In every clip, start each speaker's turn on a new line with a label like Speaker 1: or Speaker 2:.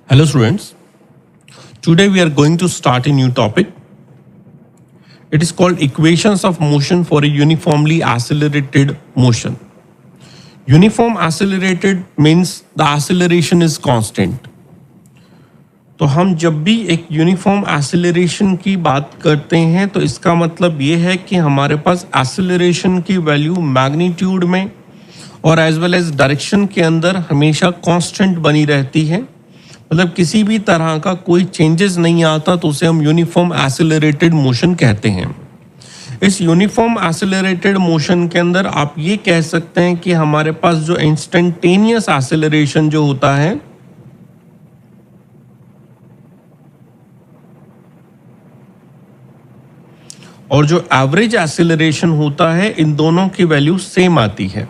Speaker 1: Hello students, today we are going to start a new topic. It is called equations of motion for a uniformly accelerated motion. Uniform accelerated means the acceleration is constant. तो हम जब भी एक uniform acceleration की बात करते हैं तो इसका मतलब ये है कि हमारे पास एक्सेलरेशन की वैल्यू मैग्नीट्यूड में और एज वेल एज डायरेक्शन के अंदर हमेशा कांस्टेंट बनी रहती है, मतलब किसी भी तरह का कोई चेंजेस नहीं आता, तो उसे हम यूनिफॉर्म एक्सेलरेटेड मोशन कहते हैं। इस यूनिफॉर्म एक्सेलरेटेड मोशन के अंदर आप ये कह सकते हैं कि हमारे पास जो इंस्टेंटेनियस एक्सेलरेशन जो होता है और जो एवरेज एक्सेलरेशन होता है, इन दोनों की वैल्यू सेम आती है।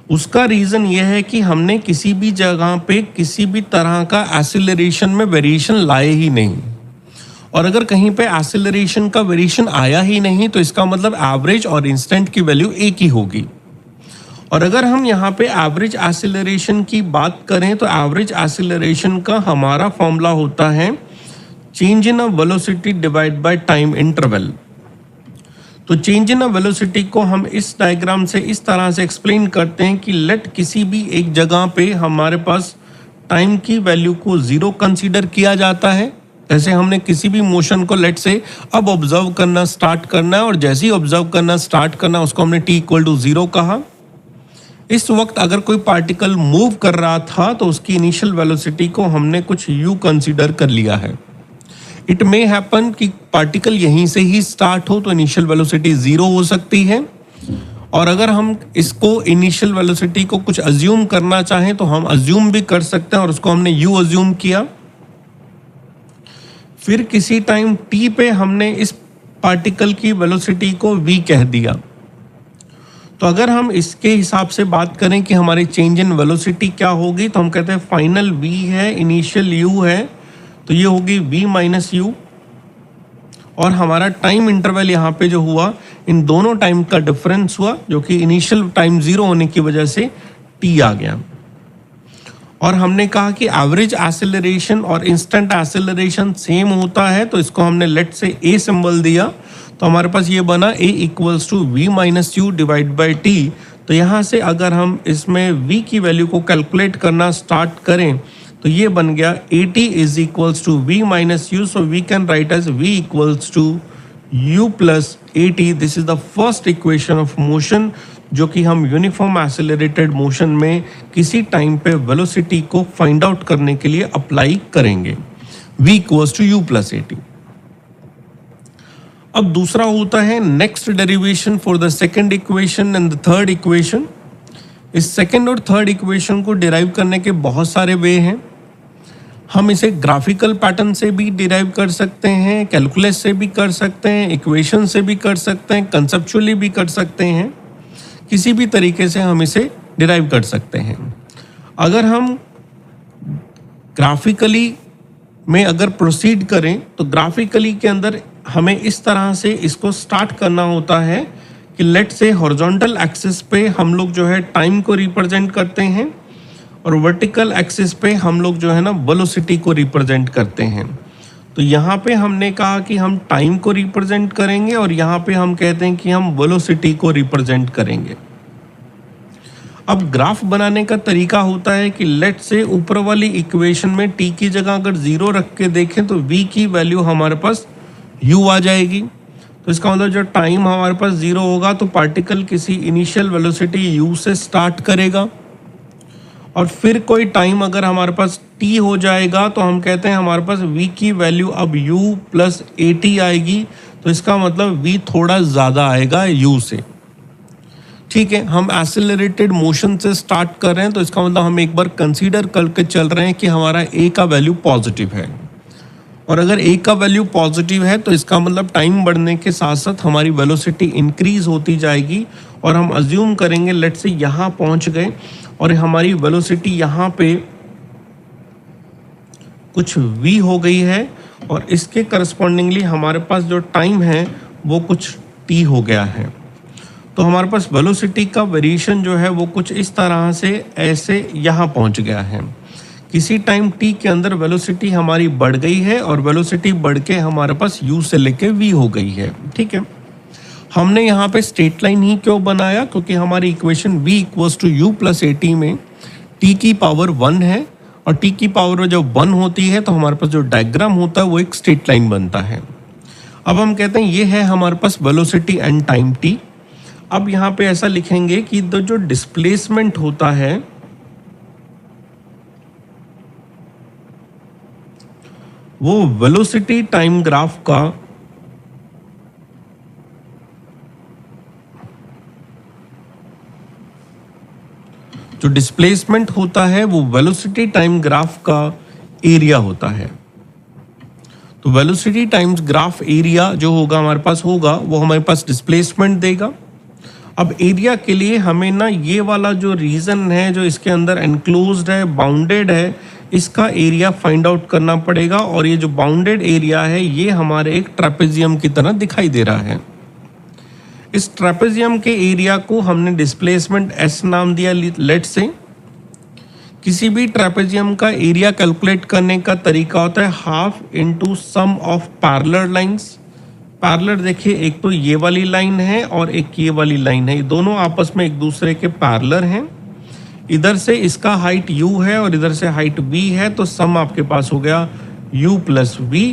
Speaker 1: उसका रीज़न यह है कि हमने किसी भी जगह पे किसी भी तरह का एक्सेलरेशन में वेरिएशन लाए ही नहीं, और अगर कहीं पे एक्सेलरेशन का वेरिएशन आया ही नहीं तो इसका मतलब एवरेज और इंस्टेंट की वैल्यू एक ही होगी। और अगर हम यहाँ पे एवरेज एक्सेलरेशन की बात करें तो एवरेज एक्सेलरेशन का हमारा फॉर्मूला होता है change in a velocity divide by time interval. तो चेंज इन अ वेलोसिटी को हम इस डायग्राम से इस तरह से एक्सप्लेन करते हैं कि लेट किसी भी एक जगह पे हमारे पास टाइम की वैल्यू को ज़ीरो कंसीडर किया जाता है। जैसे हमने किसी भी मोशन को लेट से अब ऑब्जर्व करना स्टार्ट करना है, और जैसे ही ऑब्जर्व करना स्टार्ट करना उसको हमने t=0 कहा। इस वक्त अगर कोई पार्टिकल मूव कर रहा था तो उसकी इनिशियल वेलोसिटी को हमने कुछ u कंसीडर कर लिया है। इट मे हैपन कि पार्टिकल यहीं से ही स्टार्ट हो तो इनिशियल वेलोसिटी 0 हो सकती है, और अगर हम इसको इनिशियल वेलोसिटी को कुछ अज्यूम करना चाहें तो हम अज्यूम भी कर सकते हैं, और उसको हमने u अज्यूम किया। फिर किसी टाइम t पे हमने इस पार्टिकल की वेलोसिटी को v कह दिया। तो अगर हम इसके हिसाब से बात करें कि हमारी चेंज इन वेलोसिटी क्या होगी, तो हम कहते हैं फाइनल v है, इनिशियल u है, तो ये होगी v माइनस यू, और हमारा टाइम इंटरवल यहाँ पे जो हुआ इन दोनों टाइम का डिफरेंस हुआ, जो कि इनिशियल टाइम 0 होने की वजह से t आ गया। और हमने कहा कि एवरेज एक्सेलरेशन और इंस्टेंट एक्सेलरेशन सेम होता है, तो इसको हमने लेट से a सिंबल दिया, तो हमारे पास ये बना a=v minus u divide by t। तो यहाँ से अगर हम इसमें v की वैल्यू को कैलकुलेट करना स्टार्ट करें तो ये बन गया at=v minus u, so we can write as v=u plus at। This is the first equation of motion जो कि हम यूनिफॉर्म एक्सेलरेटेड मोशन में किसी टाइम पे वेलोसिटी को फाइंड आउट करने के लिए अप्लाई करेंगे, v=u प्लस at। अब दूसरा होता है next derivation for the second equation and the third equation. इस सेकेंड और थर्ड इक्वेशन को डिराइव करने के बहुत सारे वे हैं। हम इसे ग्राफिकल पैटर्न से भी डिराइव कर सकते हैं, कैलकुलस से भी कर सकते हैं, इक्वेशन से भी कर सकते हैं, कंसेप्चुअली भी कर सकते हैं, किसी भी तरीके से हम इसे डिराइव कर सकते हैं। अगर हम ग्राफिकली में अगर प्रोसीड करें तो ग्राफिकली के अंदर हमें इस तरह से इसको स्टार्ट करना होता है कि लेट से हॉरिजॉन्टल एक्सिस पे हम लोग जो है टाइम को रिप्रेजेंट करते हैं, और वर्टिकल एक्सिस पे हम लोग जो है ना वेलोसिटी को रिप्रेजेंट करते हैं। तो यहाँ पे हमने कहा कि हम टाइम को रिप्रेजेंट करेंगे, और यहाँ पे हम कहते हैं कि हम वेलोसिटी को रिप्रेजेंट करेंगे। अब ग्राफ बनाने का तरीका होता है कि लेट से ऊपर वाली इक्वेशन में t की जगह अगर 0 रख के देखें तो v की वैल्यू हमारे पास u आ जाएगी। तो इसका मतलब जो टाइम हमारे पास 0 होगा तो पार्टिकल किसी इनिशियल वेलोसिटी u से स्टार्ट करेगा, और फिर कोई टाइम अगर हमारे पास t हो जाएगा तो हम कहते हैं हमारे पास v की वैल्यू अब u प्लस at आएगी। तो इसका मतलब v थोड़ा ज़्यादा आएगा u से। ठीक है, हम एक्सेलरेटेड मोशन से स्टार्ट कर रहे हैं, तो इसका मतलब हम एक बार कंसीडर करके चल रहे हैं कि हमारा a का वैल्यू पॉजिटिव है, और अगर a का वैल्यू पॉजिटिव है तो इसका मतलब टाइम बढ़ने के साथ साथ हमारी वेलोसिटी इंक्रीज होती जाएगी, और हम अज्यूम करेंगे लेट से यहाँ पहुँच गए और हमारी वेलोसिटी यहाँ पे कुछ v हो गई है, और इसके करस्पॉन्डिंगली हमारे पास जो टाइम है वो कुछ t हो गया है। तो हमारे पास वेलोसिटी का वेरिएशन जो है वो कुछ इस तरह से ऐसे यहाँ पहुँच गया है किसी टाइम t के अंदर वेलोसिटी हमारी बढ़ गई है और वेलोसिटी बढ़ के हमारे पास u से लेके v हो गई है। ठीक है, हमने यहाँ पे स्ट्रेट लाइन ही क्यों बनाया, क्योंकि हमारी equation v equals to u plus a t में t की पावर 1 है और t की पावर जब 1 होती है तो हमारे पास जो डायग्राम होता है वो एक स्ट्रेट लाइन बनता है। अब हम कहते हैं ये है हमारे पास वेलोसिटी एंड टाइम t। अब यहाँ पे ऐसा लिखेंगे कि जो डिस्प्लेसमेंट होता है वो वेलोसिटी टाइम ग्राफ का जो डिस्प्लेसमेंट होता है वो वेलोसिटी टाइम ग्राफ का एरिया होता है। तो वेलोसिटी टाइम्स ग्राफ एरिया जो होगा हमारे पास होगा वो हमारे पास डिस्प्लेसमेंट देगा। अब एरिया के लिए हमें ना ये वाला जो रीजन है जो इसके अंदर एनक्लोज्ड है, बाउंडेड है, इसका एरिया फाइंड आउट करना पड़ेगा। और ये जो बाउंडेड एरिया है ये हमारे एक ट्रेपेजियम की तरह दिखाई दे रहा है। इस ट्रेपेजियम के एरिया को हमने डिस्प्लेसमेंट s नाम दिया। लेट से किसी भी ट्रेपेजियम का एरिया कैलकुलेट करने का तरीका होता है half into sum of parallel lines. Parallel देखिए, एक तो ये वाली लाइन है और एक ये वाली लाइन है, ये दोनों आपस में एक दूसरे के पैरेलल हैं। इधर से इसका हाइट u है और इधर से हाइट v है, तो सम आपके पास हो गया u plus v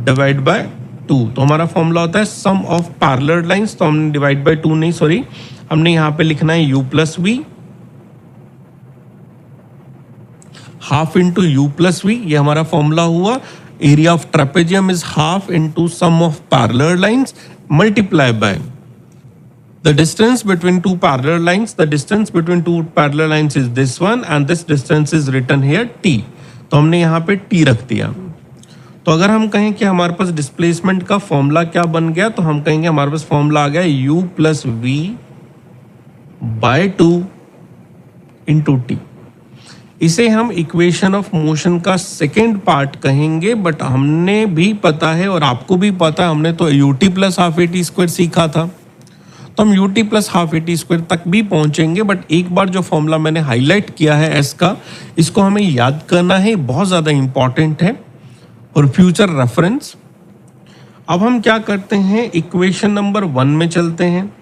Speaker 1: divide by 2। तो हमारा फॉर्मूला होता है सम ऑफ पैरेलल लाइंस। तो हमने डिवाइड बाय 2 नहीं, सॉरी, हमने यहाँ पे लिखना है u plus v, half into u plus v, ये हमारा फॉर्मूला हुआ। Area of trapezium is half into sum of parallel lines multiply by the distance between two parallel lines. The distance between two parallel lines is this one and this distance is written here t। तो हमने यहाँ पे t रख दिया। तो अगर हम कहें कि हमारे पास डिस्प्लेसमेंट का फॉर्मूला क्या बन गया, तो हम कहेंगे हमारे पास फॉर्मूला आ गया u plus v by 2 into टी। इसे हम इक्वेशन ऑफ मोशन का सेकेंड पार्ट कहेंगे। बट हमने भी पता है और आपको भी पता है, हमने तो ut plus half a t square सीखा था, तो हम ut plus half a t square तक भी पहुंचेंगे। बट एक बार जो फॉर्मूला मैंने हाईलाइट किया है s का, इसको हमें याद करना है, बहुत ज़्यादा इंपॉर्टेंट है और फ्यूचर रेफरेंस। अब हम क्या करते हैं, इक्वेशन नंबर 1 में चलते हैं।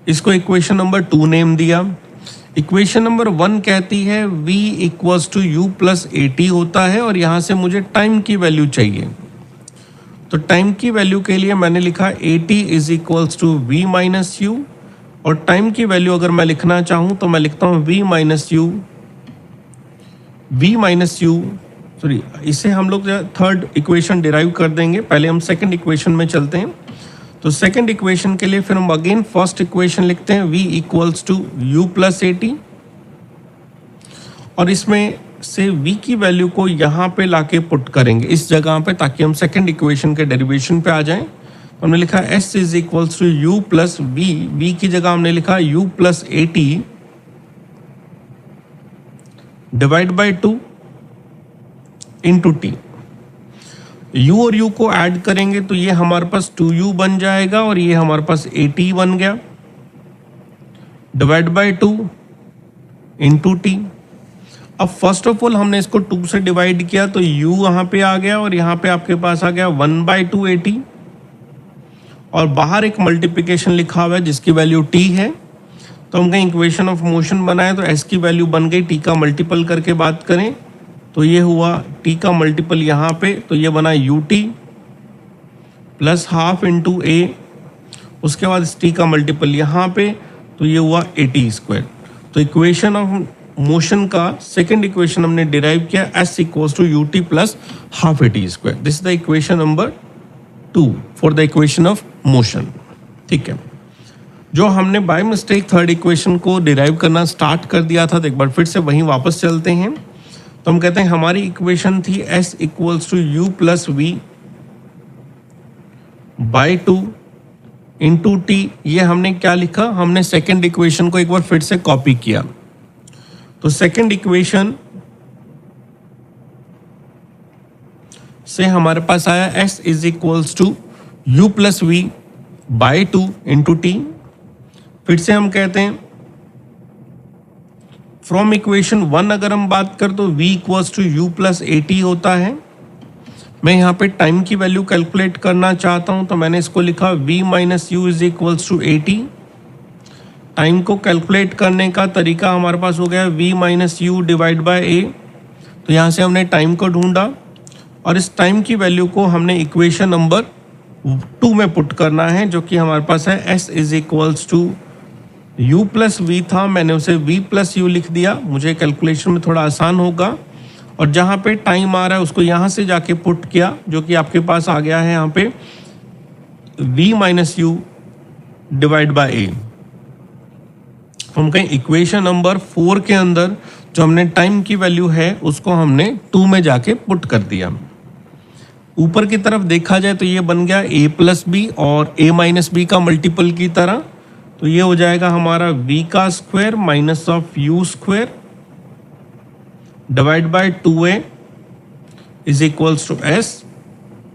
Speaker 1: इसको इक्वेशन नंबर 2 नेम दिया। इक्वेशन नंबर 1 कहती है v equals to u plus a t होता है और यहाँ से मुझे टाइम की वैल्यू चाहिए। तो टाइम की वैल्यू के लिए मैंने लिखा a t is equals to v minus u, और टाइम की वैल्यू अगर मैं लिखना चाहूँ तो मैं लिखता हूँ v माइनस यू, सॉरी, इसे हम लोग थर्ड इक्वेशन डिराइव कर देंगे। पहले हम सेकंड इक्वेशन में चलते हैं। तो सेकंड इक्वेशन के लिए फिर हम अगेन फर्स्ट इक्वेशन लिखते हैं v equals to u plus a t, और इसमें से v की वैल्यू को यहाँ पे लाके पुट करेंगे इस जगह पे, ताकि हम सेकंड इक्वेशन के डेरिवेशन पे आ जाएं। तो हमने लिखा s is equals to u plus v की जगह हमने लिखा u plus a t divide by 2 into टी। u और u को ऐड करेंगे तो ये हमारे पास 2u बन जाएगा और ये हमारे पास 80 बन गया, डिवाइड बाई 2 इंटू टी। अब फर्स्ट ऑफ ऑल हमने इसको 2 से डिवाइड किया तो u यहाँ पे आ गया और यहाँ पे आपके पास आ गया 1/2 80, और बाहर एक मल्टीप्लिकेशन लिखा हुआ है जिसकी वैल्यू t है। तो हम कहीं इक्वेशन ऑफ मोशन बनाए तो s की वैल्यू बन गई, t का मल्टीपल करके बात करें तो ये हुआ t का मल्टीपल यहाँ पे, तो ये बना ut plus half into a, उसके बाद t का मल्टीपल यहाँ पे, तो ये हुआ 80 स्क्वायर। तो इक्वेशन ऑफ मोशन का सेकेंड इक्वेशन हमने डिराइव किया s equals to ut plus half a t square. This is the equation number 2 for the equation of motion. ठीक है, जो हमने बाय मिस्टेक थर्ड इक्वेशन को डिराइव करना स्टार्ट कर दिया था, तो एक बार फिर से वहीं वापस चलते हैं। तो हम कहते हैं हमारी इक्वेशन थी s equals to u plus v by 2 into t. ये हमने क्या लिखा, हमने सेकेंड इक्वेशन को एक बार फिर से कॉपी किया। तो सेकेंड इक्वेशन से हमारे पास आया s is equals to u plus v by 2 into t. फिर से हम कहते हैं फ्रॉम इक्वेशन 1 अगर हम बात करें तो v equals to u plus a t होता है। मैं यहाँ पे टाइम की वैल्यू कैलकुलेट करना चाहता हूँ तो मैंने इसको लिखा v minus u is equals to a t. Time को कैलकुलेट करने का तरीका हमारे पास हो गया v minus u divide by a. तो यहाँ से हमने टाइम को ढूंढा और इस टाइम की वैल्यू को हमने इक्वेशन नंबर 2 में पुट करना है, जो कि हमारे पास है s is equals to u plus v था, मैंने उसे v प्लस यू लिख दिया, मुझे कैलकुलेशन में थोड़ा आसान होगा। और जहाँ पे टाइम आ रहा है उसको यहाँ से जाके पुट किया, जो कि आपके पास आ गया है यहाँ पे v minus u divide by a. हम कहें इक्वेशन नंबर 4 के अंदर जो हमने टाइम की वैल्यू है उसको हमने 2 में जाके पुट कर दिया। ऊपर की तरफ देखा जाए तो ये बन गया a प्लस बी और a माइनस बी का मल्टीपल की तरह। तो ये हो जाएगा हमारा v का square minus of u square divide by 2a is equals to s।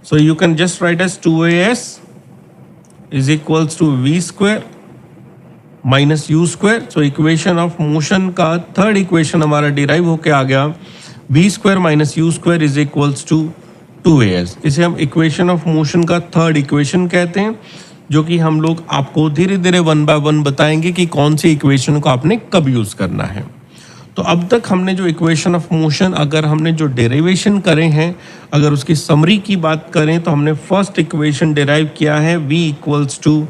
Speaker 1: So you can just write S 2as is equals to v square minus u square. सो इक्वेशन ऑफ मोशन का third equation हमारा derive होके आ गया v square minus u square is equals to 2as। इसे हम equation of motion का third equation कहते हैं, जो कि हम लोग आपको धीरे धीरे 1 बाय 1 बताएंगे कि कौन सी इक्वेशन को आपने कब यूज करना है। तो अब तक हमने जो इक्वेशन ऑफ मोशन, अगर हमने जो डेरिवेशन करे हैं, अगर उसकी समरी की बात करें तो हमने फर्स्ट इक्वेशन डिराइव किया है v equals to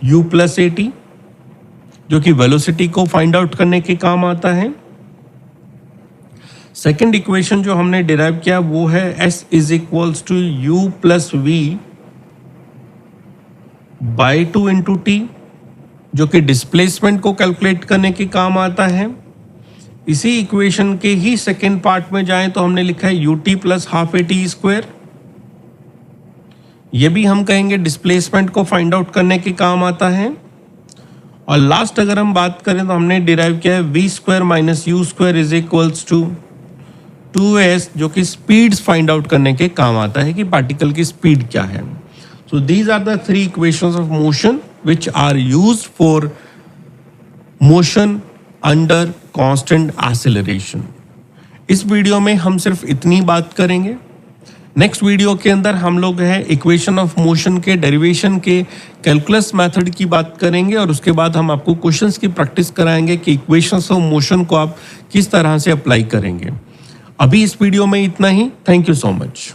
Speaker 1: u plus a t, जो कि वेलोसिटी को फाइंड आउट करने के काम आता है। सेकेंड इक्वेशन जो हमने डिराइव किया वो है s is equals to u plus v by 2 into t, जो कि डिस्प्लेसमेंट को कैलकुलेट करने के काम आता है। इसी इक्वेशन के ही सेकेंड पार्ट में जाएं तो हमने लिखा है U T plus half a t square. ये भी हम कहेंगे डिस्प्लेसमेंट को फाइंड आउट करने के काम आता है। और लास्ट अगर हम बात करें तो हमने डिराइव किया है v square minus u square is equals to 2s, जो कि स्पीड्स फाइंड आउट करने के काम आता है कि पार्टिकल की स्पीड क्या है। So these are the 3 equations of motion which are used for motion under constant acceleration. इस वीडियो में हम सिर्फ इतनी बात करेंगे। नेक्स्ट वीडियो के अंदर हम लोग है इक्वेशन ऑफ मोशन के डेरिवेशन के कैलकुलस मेथड की बात करेंगे और उसके बाद हम आपको क्वेश्चंस की प्रैक्टिस कराएंगे कि इक्वेशंस ऑफ मोशन को आप किस तरह से अप्लाई करेंगे। अभी इस वीडियो में इतना ही। Thank you so much.